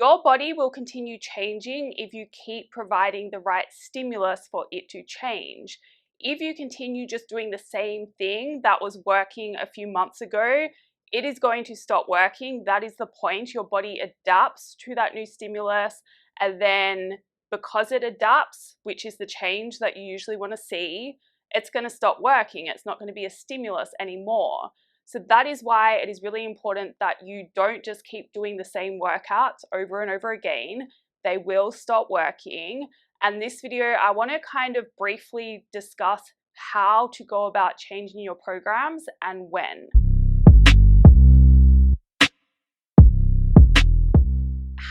Your body will continue changing if you keep providing the right stimulus for it to change. If you continue just doing the same thing that was working a few months ago, it is going to stop working. That is the point. Your body adapts to that new stimulus, and then because it adapts, which is the change that you usually want to see, it's going to stop working. It's not going to be a stimulus anymore. So that is why it is really important that you don't just keep doing the same workouts over and over again. They will stop working. And this video, I want to kind of briefly discuss how to go about changing your programs and when.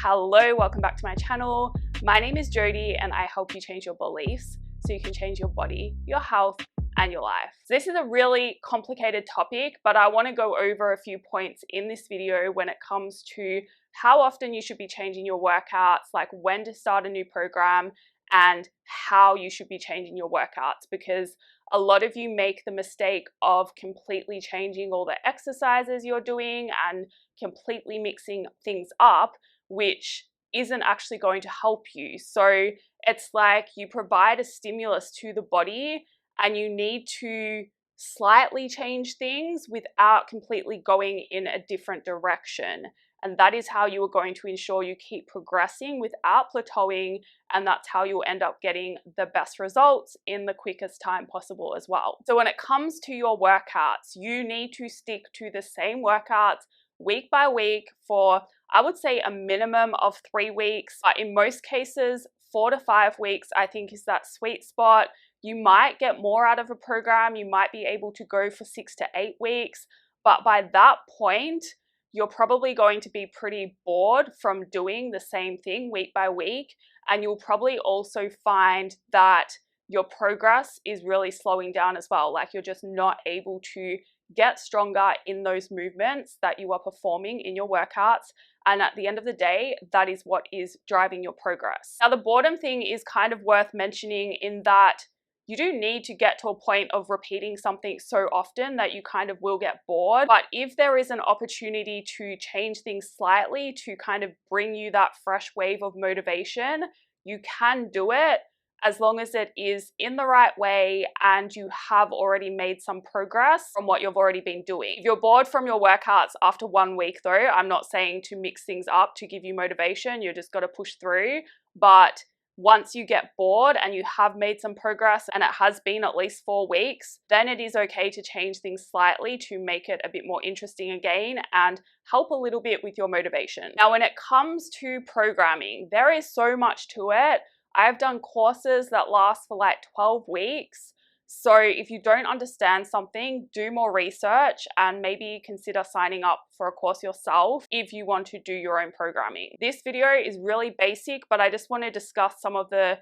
Hello, welcome back to my channel. My name is Jodie and I help you change your beliefs so you can change your body, your health, and your life. So this is a really complicated topic, but I want to go over a few points in this video when it comes to how often you should be changing your workouts, like when to start a new program, and how you should be changing your workouts, because a lot of you make the mistake of completely changing all the exercises you're doing and completely mixing things up, which isn't actually going to help you. So it's like you provide a stimulus to the body and you need to slightly change things without completely going in a different direction. And that is how you are going to ensure you keep progressing without plateauing, and that's how you'll end up getting the best results in the quickest time possible as well. So when it comes to your workouts, you need to stick to the same workouts week by week for, I would say, a minimum of 3 weeks. But in most cases, 4 to 5 weeks, I think, is that sweet spot. You might get more out of a program. You might be able to go for 6 to 8 weeks. But by that point, you're probably going to be pretty bored from doing the same thing week by week. And you'll probably also find that your progress is really slowing down as well. Like you're just not able to get stronger in those movements that you are performing in your workouts. And at the end of the day, that is what is driving your progress. Now, the boredom thing is kind of worth mentioning in that you do need to get to a point of repeating something so often that you kind of will get bored. But if there is an opportunity to change things slightly to kind of bring you that fresh wave of motivation, you can do it as long as it is in the right way and you have already made some progress from what you've already been doing. If you're bored from your workouts after 1 week though, I'm not saying to mix things up to give you motivation. You just got to push through. But once you get bored and you have made some progress and it has been at least 4 weeks, then it is okay to change things slightly to make it a bit more interesting again and help a little bit with your motivation. Now, when it comes to programming, there is so much to it. I've done courses that last for like 12 weeks. So if you don't understand something, do more research and maybe consider signing up for a course yourself if you want to do your own programming. This video is really basic, but I just want to discuss some of the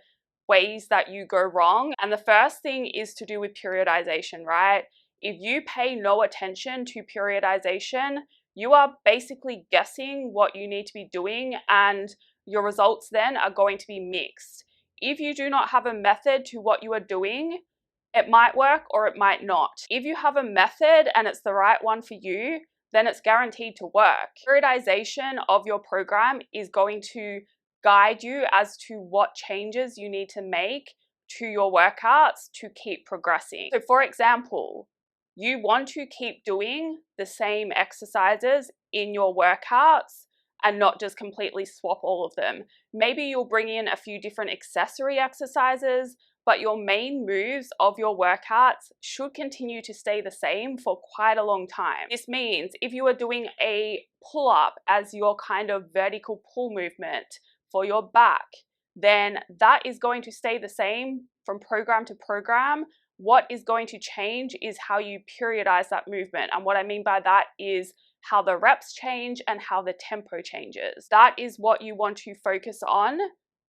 ways that you go wrong. And the first thing is to do with periodization, right? If you pay no attention to periodization, you are basically guessing what you need to be doing, and your results then are going to be mixed. If you do not have a method to what you are doing, it might work or it might not. If you have a method and it's the right one for you, then it's guaranteed to work. Periodization of your program is going to guide you as to what changes you need to make to your workouts to keep progressing. So for example, you want to keep doing the same exercises in your workouts and not just completely swap all of them. Maybe you'll bring in a few different accessory exercises, but your main moves of your workouts should continue to stay the same for quite a long time. This means if you are doing a pull-up as your kind of vertical pull movement for your back, then that is going to stay the same from program to program. What is going to change is how you periodize that movement. And what I mean by that is how the reps change and how the tempo changes. That is what you want to focus on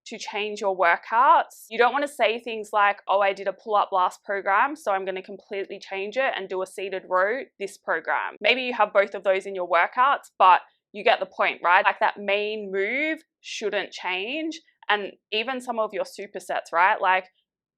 to change your workouts. You don't want to say things like, oh, I did a pull-up last program, so I'm going to completely change it and do a seated row this program. Maybe you have both of those in your workouts, but you get the point, right? Like that main move shouldn't change. And even some of your supersets, right? Like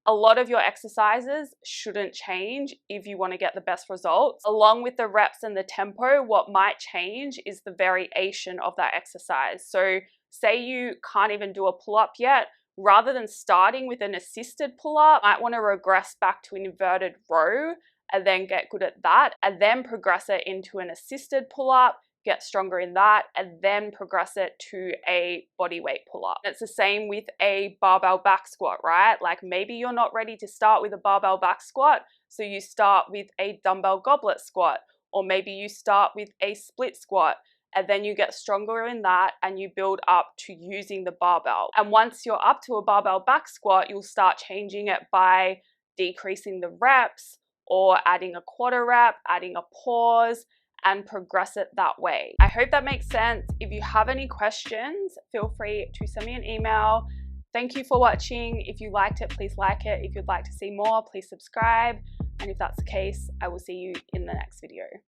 a lot of your exercises shouldn't change if you want to get the best results. Along with the reps and the tempo, what might change is the variation of that exercise. So say you can't even do a pull-up yet, rather than starting with an assisted pull-up, you might want to regress back to an inverted row and then get good at that, and then progress it into an assisted pull-up, get stronger in that, and then progress it to a body weight pull-up. It's the same with a barbell back squat, right? Like maybe you're not ready to start with a barbell back squat, so you start with a dumbbell goblet squat, or maybe you start with a split squat, and then you get stronger in that and you build up to using the barbell. And once you're up to a barbell back squat, you'll start changing it by decreasing the reps or adding a quarter rep, adding a pause, and progress it that way. I hope that makes sense. If you have any questions, feel free to send me an email. Thank you for watching. If you liked it, please like it. If you'd like to see more, please subscribe. And if that's the case, I will see you in the next video.